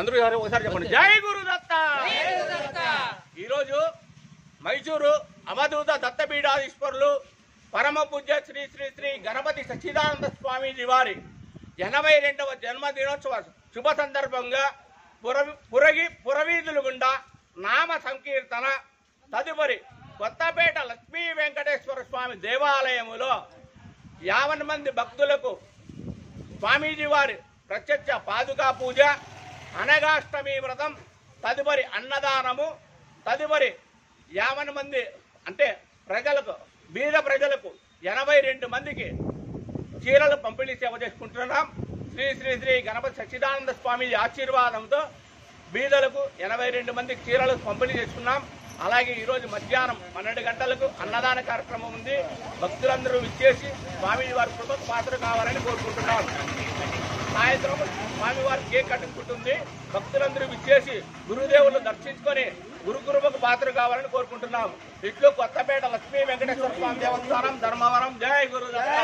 అందరూ ఒకసారి చెప్పండి, జై గురుదత్త. ఈరోజు మైసూరు అవధూత దత్తపీఠాధీశ్వరులు పరమ పూజ్య శ్రీ శ్రీ శ్రీ గణపతి సచ్చిదానంద స్వామీజీ వారి 82వ జన్మదినోత్సవ శుభ సందర్భంగా పురవీధుల గుండా నామ సంకీర్తన, తదుపరి కొత్తపేట లక్ష్మీ వెంకటేశ్వర స్వామి దేవాలయములో 50 మంది భక్తులకు స్వామీజీ వారి ప్రత్యక్ష పాదుకా పూజ, అనగాష్టమి వ్రతం, తదుపరి అన్నదానము, తదుపరి 50 మంది అంటే ప్రజలకు, బీద ప్రజలకు 82 మందికి చీరలు పంపిణీ సేవ చేసుకుంటున్నాం. శ్రీ శ్రీ శ్రీ గణపతి సచ్చిదానంద స్వామి ఆశీర్వాదంతో బీదలకు 82 మందికి చీరలు పంపిణీ చేసుకున్నాం. అలాగే ఈరోజు మధ్యాహ్నం 12 గంటలకు అన్నదాన కార్యక్రమం ఉంది. భక్తులందరూ విచ్చేసి స్వామి వారి కృపకు పాత్ర కావాలని కోరుకుంటున్నాం. సాయంత్రం స్వామివారి కేక్ కట్టుకుంటుంది. భక్తులందరూ విచ్చేసి గురుదేవులు దర్శించుకొని గురుకృపకు పాత్ర కావాలని కోరుకుంటున్నాం. ఇట్లు కొత్తపేట లక్ష్మీ వెంకటేశ్వర స్వామి దేవస్థానం, ధర్మవరం. జై గురుదత్త.